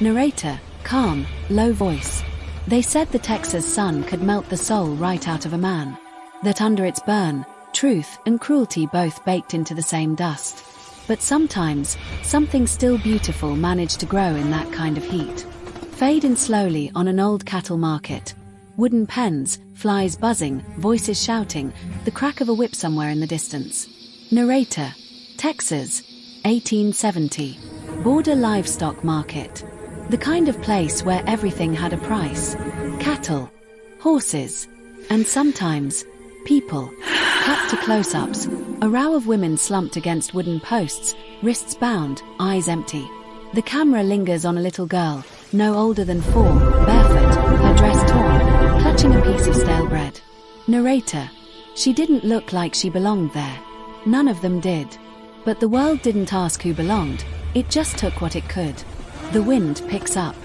Narrator, calm, low voice. They said the Texas sun could melt the soul right out of a man. That under its burn, truth and cruelty both baked into the same dust. But sometimes, something still beautiful managed to grow in that kind of heat. Fade in slowly on an old cattle market. Wooden pens, flies buzzing, voices shouting, the crack of a whip somewhere in the distance. Narrator, Texas, 1870. Border livestock market. The kind of place where everything had a price. Cattle, horses, and sometimes, people. Cut to close-ups. A row of women slumped against wooden posts, wrists bound, eyes empty. The camera lingers on a little girl, no older than 4, barefoot, her dress torn, clutching a piece of stale bread. Narrator, she didn't look like she belonged there. None of them did. But the world didn't ask who belonged, it just took what it could. The wind picks up.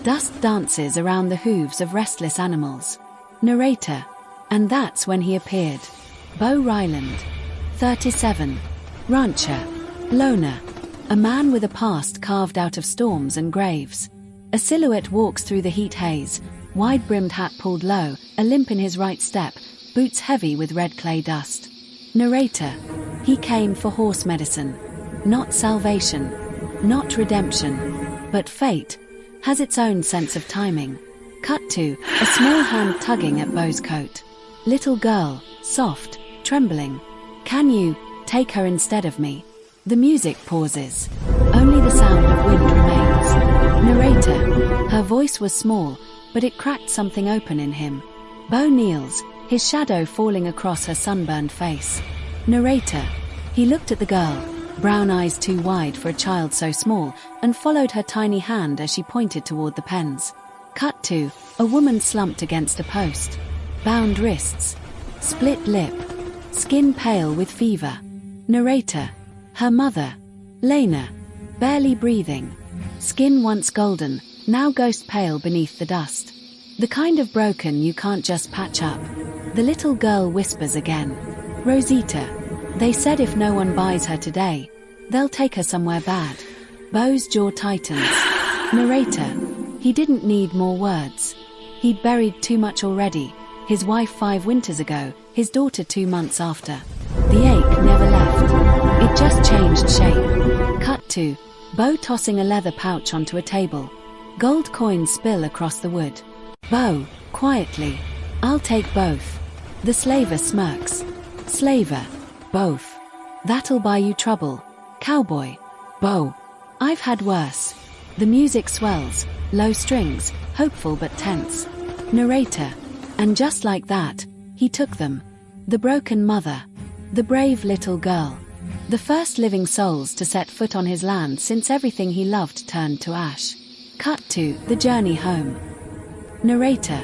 Dust dances around the hooves of restless animals. Narrator, and that's when he appeared. Bo Ryland, 37. Rancher. Loner. A man with a past carved out of storms and graves. A silhouette walks through the heat haze, wide-brimmed hat pulled low, a limp in his right step, boots heavy with red clay dust. Narrator, he came for horse medicine. Not salvation. Not redemption. But fate has its own sense of timing. Cut to a small hand tugging at Bo's coat. Little girl, soft, trembling. Can you take her instead of me? The music pauses. Only the sound of wind remains. Narrator, her voice was small, but it cracked something open in him. Bo kneels, his shadow falling across her sunburned face. Narrator, he looked at the girl, brown eyes too wide for a child so small, and followed her tiny hand as she pointed toward the pens. Cut to a woman slumped against a post. Bound wrists. Split lip. Skin pale with fever. Narrator, her mother. Lena, barely breathing. Skin once golden, now ghost pale beneath the dust. The kind of broken you can't just patch up. The little girl whispers again. Rosita. They said if no one buys her today, they'll take her somewhere bad. Bo's jaw tightens. Narrator, he didn't need more words. He'd buried too much already. His wife 5 winters ago, his daughter 2 months after. The ache never left. It just changed shape. Cut to Bo tossing a leather pouch onto a table. Gold coins spill across the wood. Bo, quietly. I'll take both. The slaver smirks. Slaver. Both. That'll buy you trouble. Cowboy. Bo. I've had worse. The music swells, low strings, hopeful but tense. Narrator. And just like that, he took them. The broken mother. The brave little girl. The first living souls to set foot on his land since everything he loved turned to ash. Cut to the journey home. Narrator.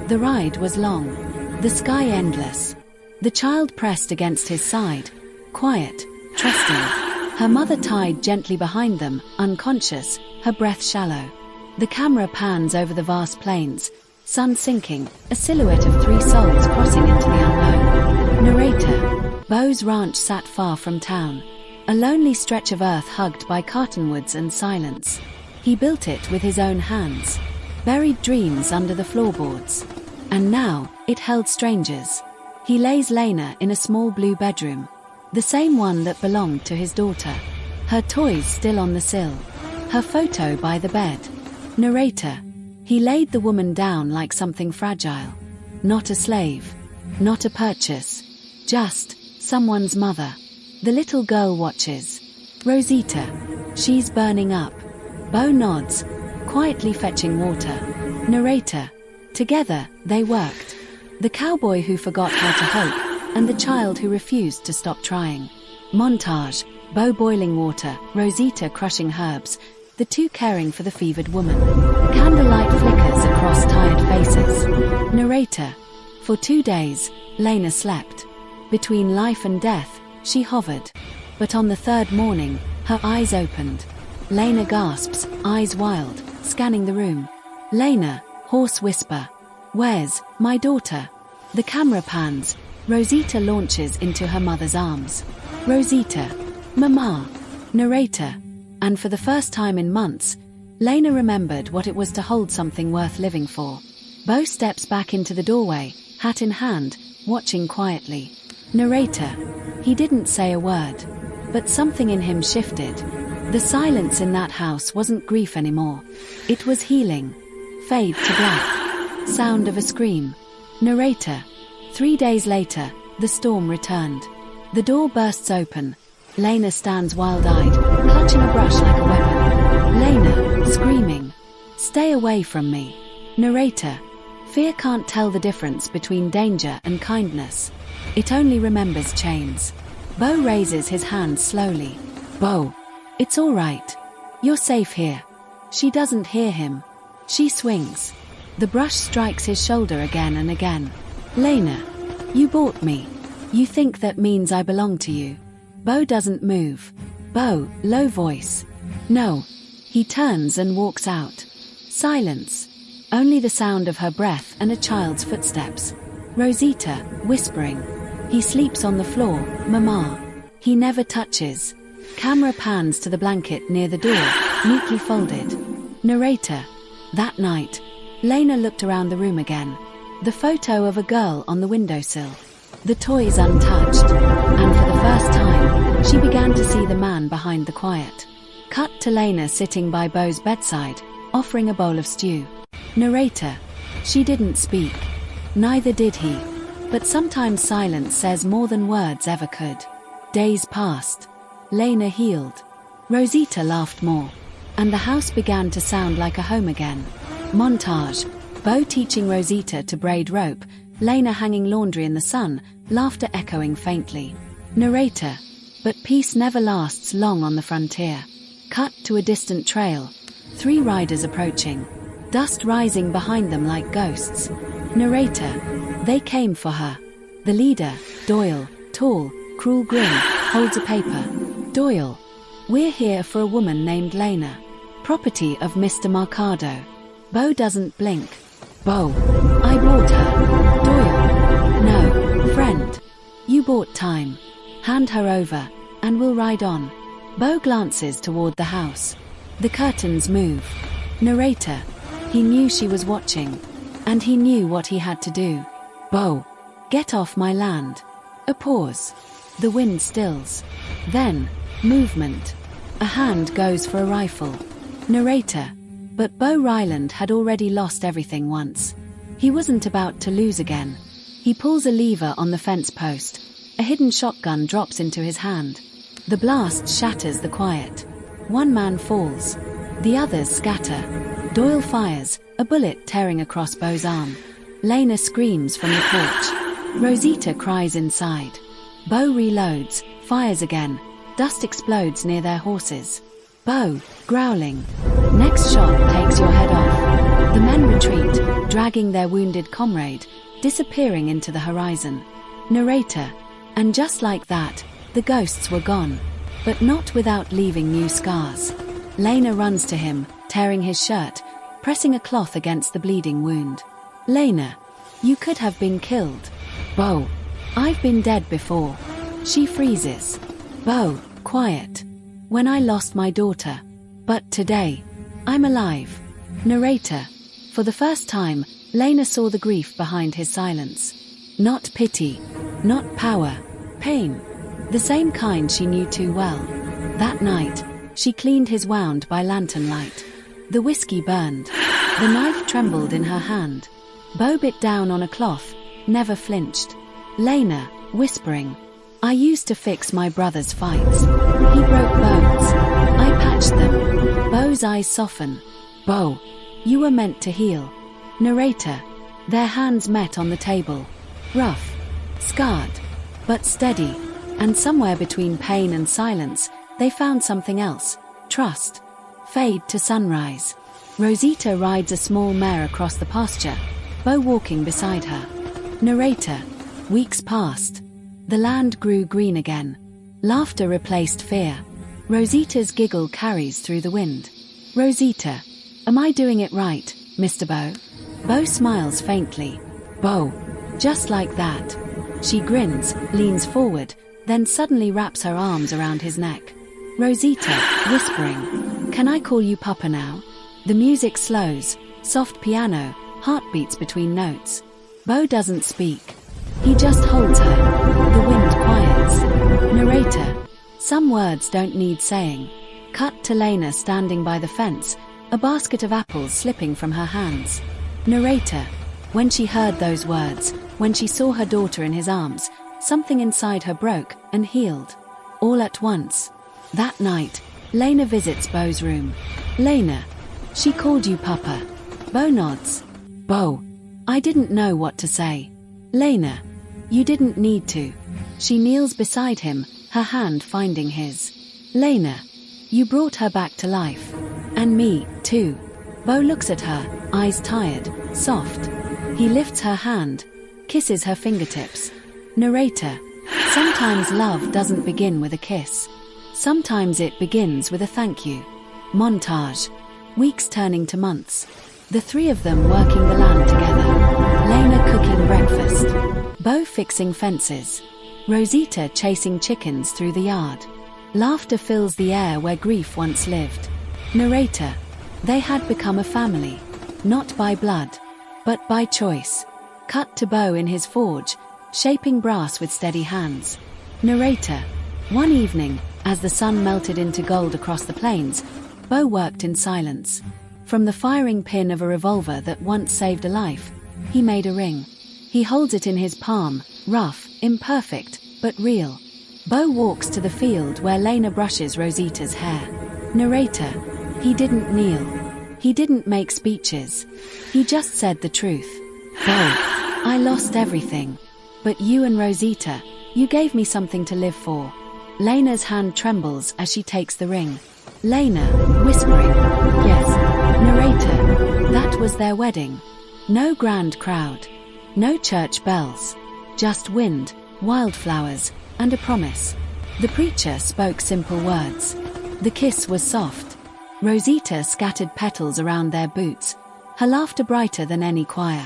The ride was long. The sky endless. The child pressed against his side, quiet, trusting. Her mother tied gently behind them, unconscious, her breath shallow. The camera pans over the vast plains, sun sinking, a silhouette of 3 souls crossing into the unknown. Narrator. Bo's ranch sat far from town. A lonely stretch of earth hugged by cottonwoods and silence. He built it with his own hands. Buried dreams under the floorboards. And now, it held strangers. He lays Lena in a small blue bedroom. The same one that belonged to his daughter. Her toys still on the sill. Her photo by the bed. Narrator. He laid the woman down like something fragile. Not a slave. Not a purchase. Just someone's mother. The little girl watches. Rosita. She's burning up. Bo nods, quietly fetching water. Narrator. Together, they worked. The cowboy who forgot how to hope, and the child who refused to stop trying. Montage. Bo boiling water, Rosita crushing herbs, the 2 caring for the fevered woman. Candlelight flickers across tired faces. Narrator. For 2 days, Lena slept. Between life and death, she hovered. But on the 3rd morning, her eyes opened. Lena gasps, eyes wild, scanning the room. Lena, hoarse whisper. Where's my daughter? The camera pans. Rosita launches into her mother's arms. Rosita. Mama. Narrator. And for the first time in months, Lena remembered what it was to hold something worth living for. Bo steps back into the doorway, hat in hand, watching quietly. Narrator. He didn't say a word. But something in him shifted. The silence in that house wasn't grief anymore. It was healing. Fade to black. Sound of a scream. Narrator. 3 days later, the storm returned. The door bursts open. Lena stands wild-eyed, clutching a brush like a weapon. Lena, screaming. Stay away from me. Narrator. Fear can't tell the difference between danger and kindness. It only remembers chains. Bo raises his hand slowly. Bo. It's all right. You're safe here. She doesn't hear him. She swings. The brush strikes his shoulder again and again. Lena. You bought me. You think that means I belong to you. Bo doesn't move. Bo, low voice. No. He turns and walks out. Silence. Only the sound of her breath and a child's footsteps. Rosita, whispering. He sleeps on the floor, Mama. He never touches. Camera pans to the blanket near the door, neatly folded. Narrator. That night, Lena looked around the room again. The photo of a girl on the windowsill. The toys untouched. And for the first time, she began to see the man behind the quiet. Cut to Lena sitting by Bo's bedside, offering a bowl of stew. Narrator. She didn't speak. Neither did he. But sometimes silence says more than words ever could. Days passed. Lena healed. Rosita laughed more. And the house began to sound like a home again. Montage. Bo teaching Rosita to braid rope, Lena hanging laundry in the sun, laughter echoing faintly. Narrator. But peace never lasts long on the frontier. Cut to a distant trail. 3 riders approaching. Dust rising behind them like ghosts. Narrator. They came for her. The leader, Doyle, tall, cruel grin, holds a paper. Doyle. We're here for a woman named Lena. Property of Mr. Mercado. Bo doesn't blink. Bo. I bought her. Doyle. No, friend. You bought time. Hand her over, and we'll ride on. Bo glances toward the house. The curtains move. Narrator. He knew she was watching. And he knew what he had to do. Bo. Get off my land. A pause. The wind stills. Then, movement. A hand goes for a rifle. Narrator. But Bo Ryland had already lost everything once. He wasn't about to lose again. He pulls a lever on the fence post. A hidden shotgun drops into his hand. The blast shatters the quiet. 1 man falls. The others scatter. Doyle fires, a bullet tearing across Bo's arm. Lena screams from the porch. Rosita cries inside. Bo reloads, fires again. Dust explodes near their horses. Bo, growling. Next shot takes your head off. The men retreat, dragging their wounded comrade, disappearing into the horizon. Narrator. And just like that, the ghosts were gone. But not without leaving new scars. Lena runs to him, tearing his shirt, pressing a cloth against the bleeding wound. Lena. You could have been killed. Bo. I've been dead before. She freezes. Bo, quiet. When I lost my daughter. But today, I'm alive. Narrator. For the first time, Lena saw the grief behind his silence. Not pity. Not power. Pain. The same kind she knew too well. That night, she cleaned his wound by lantern light. The whiskey burned. The knife trembled in her hand. Bo bit down on a cloth, never flinched. Lena, whispering. I used to fix my brother's fights. He broke bones. I patched them. Bo's eyes soften. Bo. You were meant to heal. Narrator. Their hands met on the table. Rough. Scarred. But steady. And somewhere between pain and silence, they found something else. Trust. Fade to sunrise. Rosita rides a small mare across the pasture, Bo walking beside her. Narrator. Weeks passed. The land grew green again. Laughter replaced fear. Rosita's giggle carries through the wind. Rosita. Am I doing it right, Mr. Bo? Bo smiles faintly. Bo. Just like that. She grins, leans forward, then suddenly wraps her arms around his neck. Rosita, whispering. Can I call you Papa now? The music slows, soft piano, heartbeats between notes. Bo doesn't speak. He just holds her. The wind quiets. Narrator. Some words don't need saying. Cut to Lena standing by the fence, a basket of apples slipping from her hands. Narrator. When she heard those words, when she saw her daughter in his arms, something inside her broke and healed. All at once. That night, Lena visits Bo's room. Lena. She called you Papa. Bo nods. Bo. I didn't know what to say. Lena. You didn't need to. She kneels beside him, her hand finding his. Lena. You brought her back to life. And me, too. Bo looks at her, eyes tired, soft. He lifts her hand, kisses her fingertips. Narrator. Sometimes love doesn't begin with a kiss. Sometimes it begins with a thank you. Montage. Weeks turning to months. The three of them working the land together. Lena cooking breakfast. Bo fixing fences. Rosita chasing chickens through the yard. Laughter fills the air where grief once lived. Narrator. They had become a family. Not by blood, but by choice. Cut to Bo in his forge, shaping brass with steady hands. Narrator. One evening, as the sun melted into gold across the plains, Bo worked in silence. From the firing pin of a revolver that once saved a life, he made a ring. He holds it in his palm, rough, imperfect, but real. Bo walks to the field where Lena brushes Rosita's hair. Narrator. He didn't kneel. He didn't make speeches. He just said the truth. Bo. I lost everything. But you and Rosita, you gave me something to live for. Lena's hand trembles as she takes the ring. Lena, whispering. Yes. Narrator. That was their wedding. No grand crowd. No church bells. Just wind, wildflowers, and a promise. The preacher spoke simple words. The kiss was soft. Rosita scattered petals around their boots, her laughter brighter than any choir.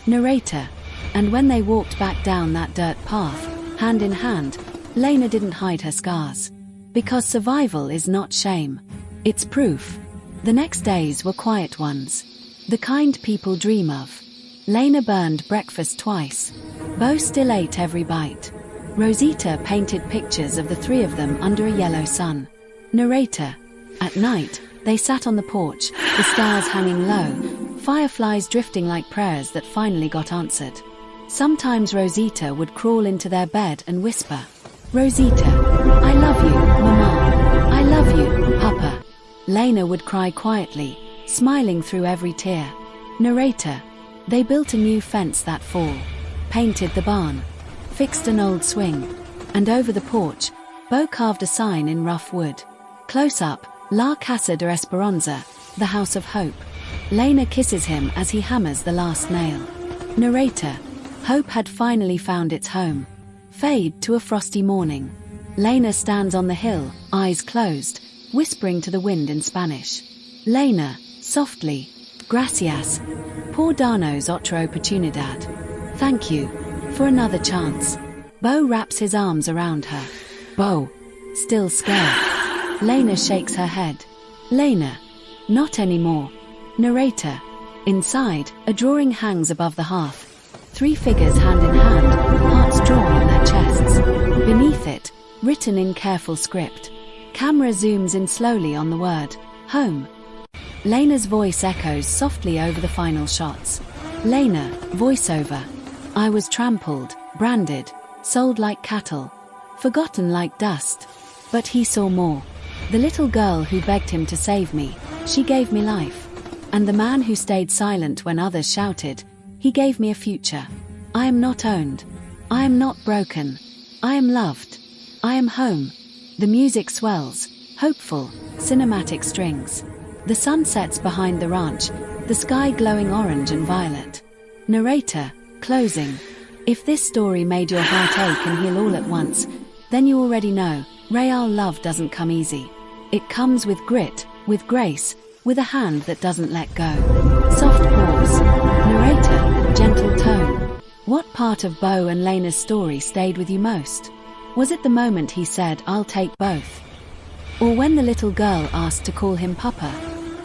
Narrator. And when they walked back down that dirt path, hand in hand, Lena didn't hide her scars. Because survival is not shame. It's proof. The next days were quiet ones. The kind people dream of. Lena burned breakfast twice. Bo still ate every bite. Rosita painted pictures of the three of them under a yellow sun. Narrator. At night, they sat on the porch, the stars hanging low, fireflies drifting like prayers that finally got answered. Sometimes Rosita would crawl into their bed and whisper, Rosita, I love you, Mama. I love you, Papa. Lena would cry quietly, smiling through every tear. Narrator. They built a new fence that fall, painted the barn, fixed an old swing, and over the porch, Bo carved a sign in rough wood. Close up, La Casa de Esperanza, the House of Hope. Lena kisses him as he hammers the last nail. Narrator. Hope had finally found its home. Fade to a frosty morning. Lena stands on the hill, eyes closed, whispering to the wind in Spanish. Lena, softly. Gracias. Por darnos otra oportunidad. Thank you. For another chance. Bo wraps his arms around her. Bo. Still scared. Lena shakes her head. Lena. Not anymore. Narrator. Inside, a drawing hangs above the hearth. Three figures hand in hand, hearts drawn on their chests. Beneath it, written in careful script. Camera zooms in slowly on the word, home. Lena's voice echoes softly over the final shots. Lena, voiceover. I was trampled, branded, sold like cattle, forgotten like dust. But he saw more. The little girl who begged him to save me, she gave me life. And the man who stayed silent when others shouted, he gave me a future. I am not owned. I am not broken. I am loved. I am home. The music swells, hopeful, cinematic strings. The sun sets behind the ranch, the sky glowing orange and violet. Narrator, closing. If this story made your heart ache and heal all at once, then you already know, real love doesn't come easy. It comes with grit, with grace, with a hand that doesn't let go. Soft pause. Narrator, gentle tone. What part of Bo and Lena's story stayed with you most? Was it the moment he said, I'll take both? Or when the little girl asked to call him Papa?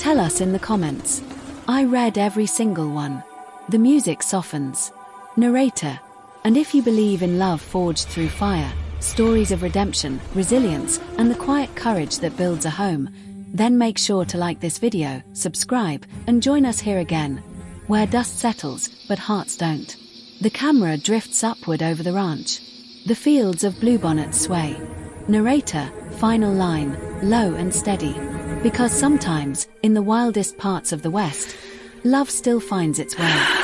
Tell us in the comments. I read every single one. The music softens. Narrator. And if you believe in love forged through fire, stories of redemption, resilience, and the quiet courage that builds a home, then make sure to like this video, subscribe, and join us here again, where dust settles, but hearts don't. The camera drifts upward over the ranch. The fields of bluebonnets sway. Narrator, final line, low and steady. Because sometimes, in the wildest parts of the West, love still finds its way.